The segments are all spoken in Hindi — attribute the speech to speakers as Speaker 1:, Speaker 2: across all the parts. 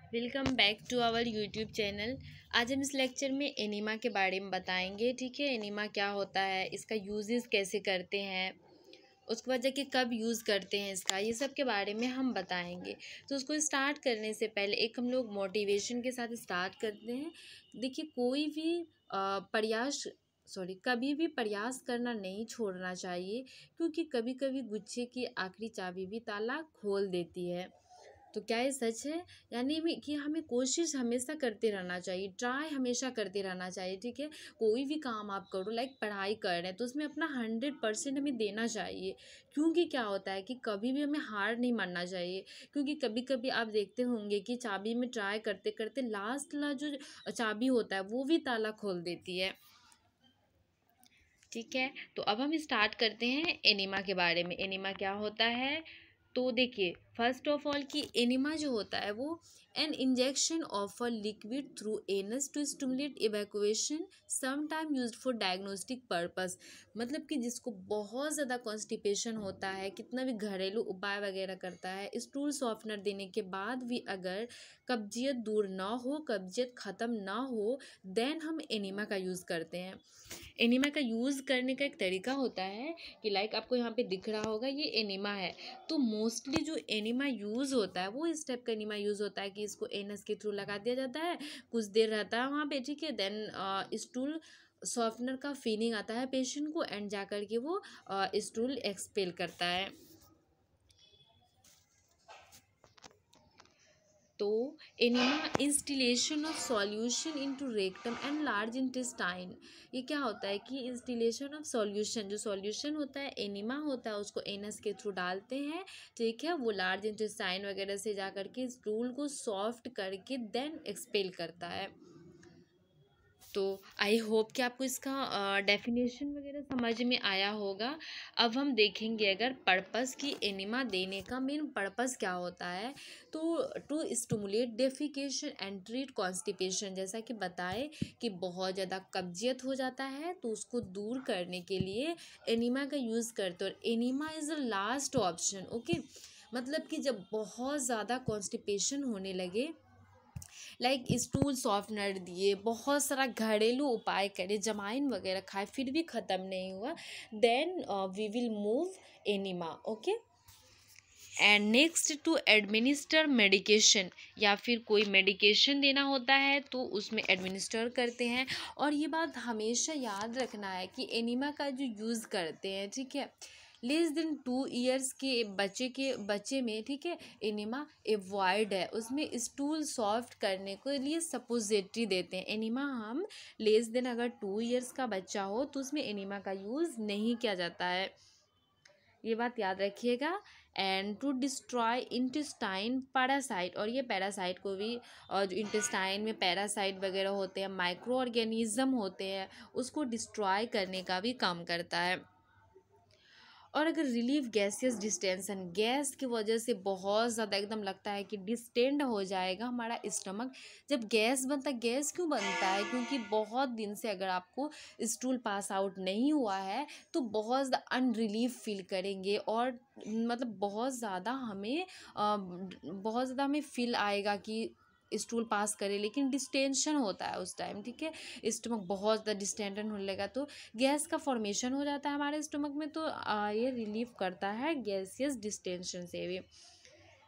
Speaker 1: Welcome back to our YouTube channel. आज हम इस लेक्चर में एनीमा के बारे में बताएंगे। ठीक है, एनीमा क्या होता है, इसका यूजेस कैसे करते हैं, उसके बाद जाके कब यूज़ करते हैं इसका, ये सब के बारे में हम बताएंगे। तो उसको स्टार्ट करने से पहले एक हम लोग मोटिवेशन के साथ स्टार्ट करते हैं। देखिए, कोई भी कभी भी प्रयास करना नहीं छोड़ना चाहिए, क्योंकि कभी कभी गुच्छे की आखिरी चाबी भी ताला खोल देती है। तो क्या ये सच है? यानी कि हमें कोशिश हमेशा करते रहना चाहिए, ट्राई हमेशा करते रहना चाहिए। ठीक है, कोई भी काम आप करो, लाइक पढ़ाई कर रहे हैं तो उसमें अपना 100% हमें देना चाहिए। क्योंकि क्या होता है कि कभी भी हमें हार नहीं मानना चाहिए। क्योंकि कभी कभी आप देखते होंगे कि चाबी में ट्राई करते करते लास्ट ला जो चाबी होता है वो भी ताला खोल देती है। ठीक है, तो अब हम स्टार्ट करते हैं एनीमा के बारे में। एनीमा क्या होता है? तो देखिए, फर्स्ट ऑफ ऑल कि एनिमा जो होता है वो an injection of a liquid through anus to stimulate evacuation, some time used for diagnostic purpose. मतलब कि जिसको बहुत ज़्यादा कॉन्स्टिपेशन होता है, कितना भी घरेलू उपाय वगैरह करता है, स्टूल सॉफ्टनर देने के बाद भी अगर कब्जियत दूर ना हो, कब्जियत ख़त्म ना हो, देन हम एनिमा का यूज़ करते हैं। एनिमा का यूज़ करने का एक तरीका होता है कि लाइक आपको यहाँ पे दिख रहा होगा, ये एनिमा है। तो मोस्टली जो एनिमा यूज़ होता है वो इस टाइप का एनिमा यूज़ होता है कि इसको एनस के थ्रू लगा दिया जाता है, कुछ देर रहता है वहाँ पे। ठीक है, देन स्टूल सॉफ्टनर का फीलिंग आता है पेशेंट को, एंड जा कर के वो स्टूल एक्सपेल करता है। तो enema instillation of solution into rectum and large intestine. ये क्या होता है कि इंस्टिलेशन ऑफ सॉल्यूशन, जो सॉल्यूशन होता है एनिमा होता है उसको एनस के थ्रू डालते हैं। ठीक है, वो लार्ज इंटेस्टाइन वगैरह से जा करके स्टूल को सॉफ्ट करके देन एक्सपेल करता है। तो आई होप कि आपको इसका डेफिनेशन वगैरह समझ में आया होगा। अब हम देखेंगे अगर पर्पस की एनिमा देने का मेन पर्पस क्या होता है। तो to stimulate defecation and treat constipation, जैसा कि बताए कि बहुत ज़्यादा कब्जियत हो जाता है तो उसको दूर करने के लिए एनिमा का यूज़ करते हैं। और enema is the last option. Okay, मतलब कि जब बहुत ज़्यादा कॉन्स्टिपेशन होने लगे, लाइक स्टूल सॉफ्टनर दिए, बहुत सारा घरेलू उपाय करे, जमाइन वगैरह खाए, फिर भी ख़त्म नहीं हुआ, then we will move enema. Okay, and next to administer medication, या फिर कोई मेडिकेशन देना होता है तो उसमें एडमिनिस्टर करते हैं। और ये बात हमेशा याद रखना है कि एनिमा का जो यूज़ करते हैं, ठीक है, लेस देन 2 ईयर्स के बच्चे में, ठीक है, एनिमा एवॉइड है। उसमें स्टूल सॉफ्ट करने के लिए सपोजिटरी देते हैं। एनिमा हम लेस देन अगर 2 ईयर्स का बच्चा हो तो उसमें एनिमा का यूज़ नहीं किया जाता है, ये बात याद रखिएगा। And to destroy intestine parasite, और ये पैरासाइट को भी, और जो इंटेस्टाइन में पैरासाइट वगैरह होते हैं, माइक्रो ऑर्गेनिज्म होते हैं, उसको डिस्ट्रॉय करने का भी काम करता है। और अगर रिलीफ गैसियस डिस्टेंशन, गैस की वजह से बहुत ज़्यादा एकदम लगता है कि डिस्टेंड हो जाएगा हमारा स्टमक। जब गैस बनता है, गैस क्यों बनता है? क्योंकि बहुत दिन से अगर आपको स्टूल पास आउट नहीं हुआ है तो बहुत ज़्यादा अनरिलीफ फील करेंगे, और मतलब बहुत ज़्यादा हमें फील आएगा कि स्टूल पास करे, लेकिन डिस्टेंशन होता है उस टाइम। ठीक है, स्टमक बहुत ज़्यादा डिस्टेंडन होने लगा तो गैस का फॉर्मेशन हो जाता है हमारे स्टमक में, तो ये रिलीव करता है गैसियस डिस्टेंशन से भी।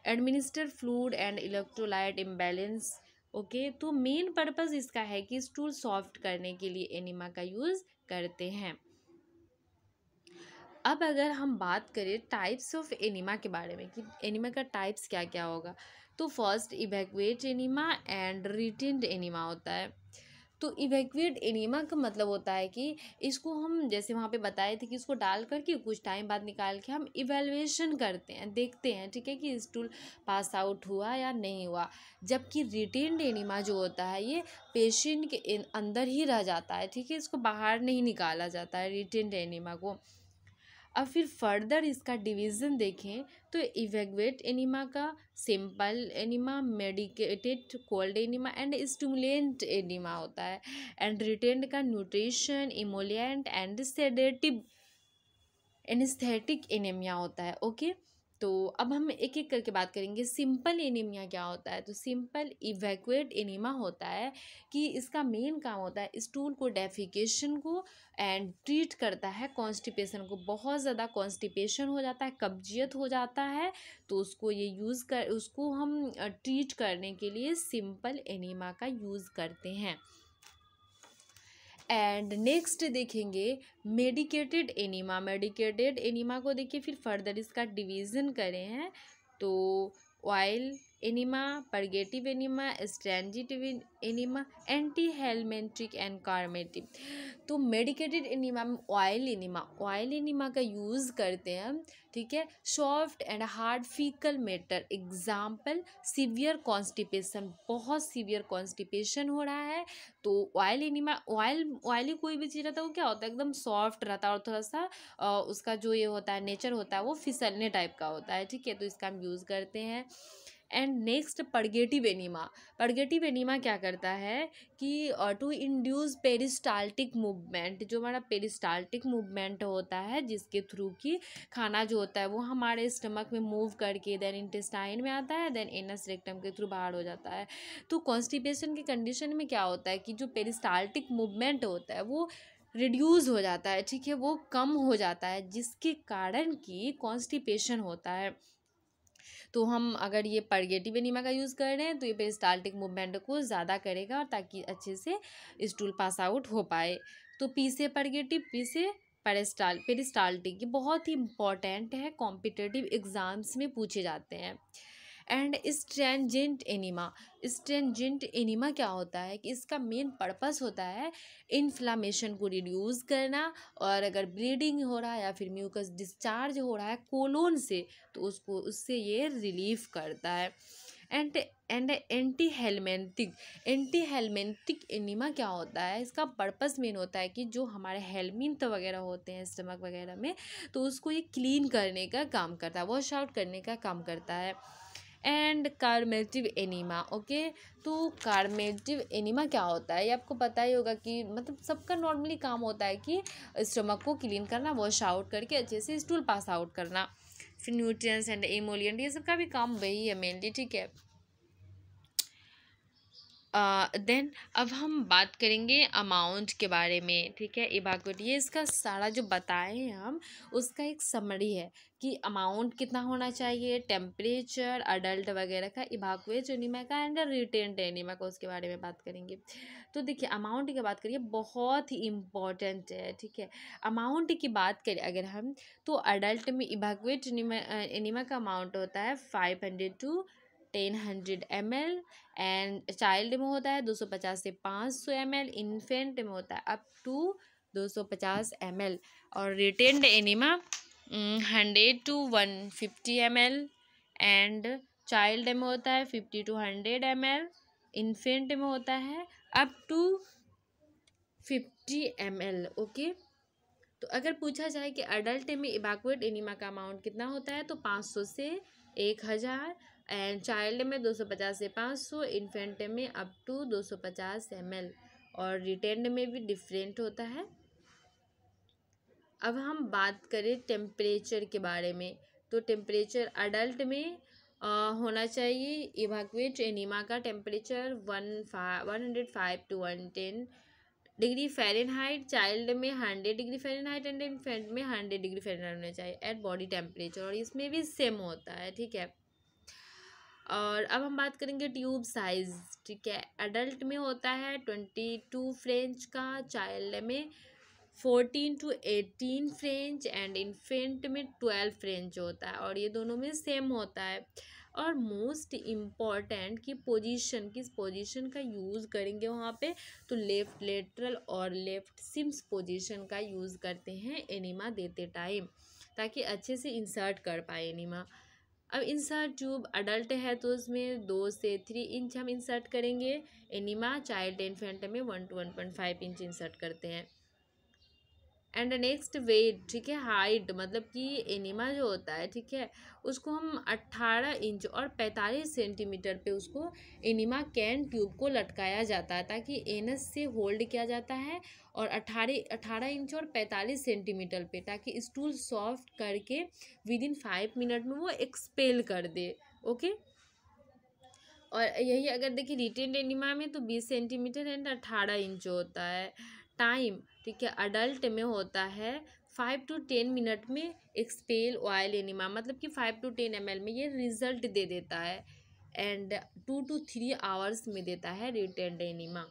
Speaker 1: Administer fluid and electrolyte imbalance. Okay, तो मेन पर्पस इसका है कि स्टूल सॉफ्ट करने के लिए एनिमा का यूज़ करते हैं। अब अगर हम बात करें टाइप्स ऑफ एनिमा के बारे में कि एनिमा का टाइप्स क्या क्या होगा, तो first evacuate enema and retained enema होता है। तो इवैक्यूएट एनीमा का मतलब होता है कि इसको हम जैसे वहाँ पे बताए थे कि इसको डाल करके कुछ टाइम बाद निकाल के हम इवैल्यूएशन करते हैं, देखते हैं, ठीक है, कि स्टूल पास आउट हुआ या नहीं हुआ। जबकि रिटेन्ड एनीमा जो होता है ये पेशेंट के अंदर ही रह जाता है, ठीक है, इसको बाहर नहीं निकाला जाता है रिटेन्ड एनीमा को। अब फिर फर्दर इसका डिवीज़न देखें तो इवैक्यूएट एनीमा का simple enema, medicated cold enema and stimulant enema होता है। एंड रिटेंड का nutrition, emollient and sedative anaesthetic anaemia होता है। ओके, तो अब हम एक एक करके बात करेंगे। सिंपल एनीमिया क्या होता है? तो सिंपल इवैक्यूएट एनीमा होता है कि इसका मेन काम होता है स्टूल को, डेफिकेशन को एंड ट्रीट करता है कॉन्स्टिपेशन को। बहुत ज़्यादा कॉन्स्टिपेशन हो जाता है, कब्जियत हो जाता है, तो उसको हम ट्रीट करने के लिए सिंपल एनीमा का यूज़ करते हैं। एंड नेक्स्ट देखेंगे मेडिकेटेड एनीमा। मेडिकेटेड एनीमा को देखिए फिर फर्दर इसका डिवीज़न करें हैं तो oil enema, purgative enema, astringent enema, anthelmintic and carminative. तो मेडिकेटेड एनीमा में ऑयल एनीमा का यूज़ करते हैं हम, ठीक है। Soft and hard faecal matter, example severe constipation, बहुत सीवियर कॉन्स्टिपेशन हो रहा है तो ऑयल एनीमा, ऑयली कोई भी चीज़ रहता है वो क्या होता है, एकदम सॉफ्ट रहता है और थोड़ा सा उसका जो ये होता है नेचर होता है वो फिसलने टाइप का होता है, ठीक है। तो इसका हम यूज़ करते हैं। And next purgative enema. Purgative enema क्या करता है कि टू इंड्यूस पेरिस्टाल्टिक मूवमेंट, जो हमारा पेरिस्टाल्टिक मूवमेंट होता है जिसके थ्रू कि खाना जो होता है वो हमारे स्टमक में मूव करके देन इंटेस्टाइन में आता है, देन एनस रेक्टम के थ्रू बाहर हो जाता है। तो कॉन्स्टिपेशन की कंडीशन में क्या होता है कि जो पेरिस्टाल्टिक मूवमेंट होता है वो रिड्यूस हो जाता है, ठीक है, वो कम हो जाता है जिसके कारण कि कॉन्स्टिपेशन होता है। तो हम अगर ये परगेटिव एनीमा का यूज़ कर रहे हैं तो ये पेरिस्टाल्टिक मूवमेंट को ज़्यादा करेगा और ताकि अच्छे से स्टूल पास आउट हो पाए। तो पी से परगेटिव, पी से पेरिस्टाल्टिक, ये बहुत ही इंपॉर्टेंट है, कॉम्पिटिटिव एग्जाम्स में पूछे जाते हैं। And stringent enema. Stringent enema क्या होता है कि इसका मेन पर्पस होता है इन्फ्लामेशन को रिड्यूस करना, और अगर ब्लीडिंग हो रहा है या फिर म्यूकस डिस्चार्ज हो रहा है कोलोन से तो उससे ये रिलीफ करता है। एंड एंटी हेलमेंटिक एनीमा क्या होता है, इसका पर्पस मेन होता है कि जो हमारे हेलमिंथ वगैरह होते हैं स्टमक वगैरह में तो उसको ये क्लीन करने का काम करता है, वॉश आउट करने का काम करता है। And कार्मेटिव enema, okay. तो कार्मेटिव एनीमा क्या होता है ये आपको पता ही होगा कि मतलब सबका नॉर्मली काम होता है कि स्टमक को क्लीन करना, वॉश आउट करके अच्छे से स्टूल पास आउट करना, फिर न्यूट्रिएंट्स एंड इमोलिएंट ये सब का भी काम वही है मेनली, ठीक है। देन अब हम बात करेंगे अमाउंट के बारे में, ठीक है। इवाकुएट, ये इसका सारा जो बताए हैं हम उसका एक समरी है कि अमाउंट कितना होना चाहिए, टेम्परेचर, अडल्ट वगैरह का, इवाकुएट एनीमा का एंड रिटेंट एनीमा का, उसके बारे में बात करेंगे। तो देखिए अमाउंट की बात करिए, बहुत ही इम्पॉर्टेंट है, ठीक है। अमाउंट की बात करें अगर हम तो अडल्ट में इवाकुएट एनीमा का अमाउंट होता है 500 to 1000 ml, एंड चाइल्ड में होता है 250 से 500 ml, इन्फेंट में होता है अप टू 250 ml, और retained enema 100 to 150 ml, and child में होता है 50 to 100 ml, इन्फेंट में होता है अप टू 50 ml, ओके। तो अगर पूछा जाए कि अडल्ट में इवाकुएट एनीमा का अमाउंट कितना होता है तो 500 से 1000, एंड चाइल्ड में 250 से 500, इन्फेंट में अप टू 250 ml, और रिटेंड में भी डिफरेंट होता है। अब हम बात करें टेम्परेचर के बारे में, तो टेम्परेचर अडल्ट में होना चाहिए इवाकुएट एनीमा का temperature 105 to 110 degree Fahrenheit, child में 100 डिग्री फ़ारेनहाइट एंड इन्फेंट में 100 डिग्री फ़ारेनहाइट होना चाहिए एट बॉडी टेम्परेचर, और इसमें भी सेम होता है, ठीक है। और अब हम बात करेंगे ट्यूब साइज़, ठीक है। अडल्ट में होता है 22 फ्रेंच का, चाइल्ड में 14 to 18 फ्रेंच, एंड इन्फेंट में 12 फ्रेंच होता है, और ये दोनों में सेम होता है। और मोस्ट इम्पॉर्टेंट की पोजीशन, किस पोजीशन का यूज़ करेंगे वहाँ पे, तो लेफ़्ट लेटरल और लेफ़्ट सिम्स पोजीशन का यूज़ करते हैं एनीमा देते टाइम, ताकि अच्छे से इंसर्ट कर पाए एनीमा। अब इंसर्ट ट्यूब अडल्ट है तो उसमें 2 से 3 इंच हम इंसर्ट करेंगे एनीमा, चाइल्ड इन्फेंट में 1 to 1.5 इंच इंसर्ट करते हैं। एंड नेक्स्ट वेट, ठीक है, हाइट, मतलब कि एनिमा जो होता है, ठीक है, उसको हम 18 इंच और 45 सेंटीमीटर पे उसको एनिमा कैन ट्यूब को लटकाया जाता है ताकि एनस से होल्ड किया जाता है, और 18 इंच और 45 सेंटीमीटर पे, ताकि स्टूल सॉफ्ट करके विद इन 5 मिनट में वो एक्सपेल कर दे। ओके। और यही अगर देखिए रिटेंड एनिमा में तो 20 सेंटीमीटर एंड 18 इंच होता है टाइम, ठीक है। अडल्ट में होता है 5 to 10 मिनट में एक्सपेल ऑयल एनिमा, मतलब कि 5 to 10 ml में ये रिजल्ट दे देता है, एंड 2 to 3 आवर्स में देता है रिटेंड एनिमा।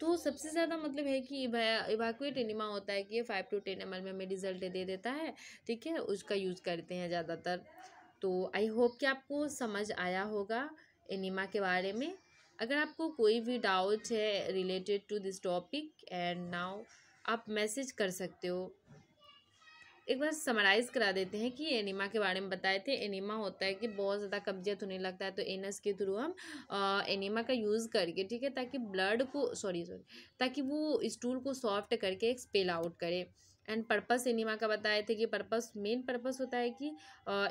Speaker 1: तो सबसे ज़्यादा मतलब है कि इवाकुएट एनिमा होता है कि ये 5 to 10 ml में हमें रिजल्ट दे देता है, ठीक है, उसका यूज़ करते हैं ज़्यादातर। तो आई होप कि आपको समझ आया होगा एनिमा के बारे में। अगर आपको कोई भी डाउट है related to this topic and now, आप मैसेज कर सकते हो। एक बार समराइज़ करा देते हैं कि एनिमा के बारे में बताए थे। एनिमा होता है कि बहुत ज़्यादा कब्जियत होने लगता है तो एनस के थ्रू हम एनिमा का यूज़ करके, ठीक है, ताकि ब्लड को सॉरी ताकि वो स्टूल को सॉफ्ट करके एक्सपेल आउट करे। एंड पर्पस एनिमा का बताए थे कि मेन पर्पस होता है कि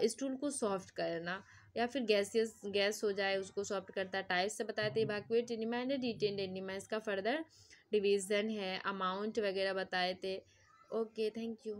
Speaker 1: स्टूल को सॉफ्ट करना, या फिर गैस हो जाए उसको सॉफ्ट करता है। टाइप से बताए थे evacuate enema and detained enema, इसका फर्दर डिवीज़न है, अमाउंट वगैरह बताए थे। Okay, thank you.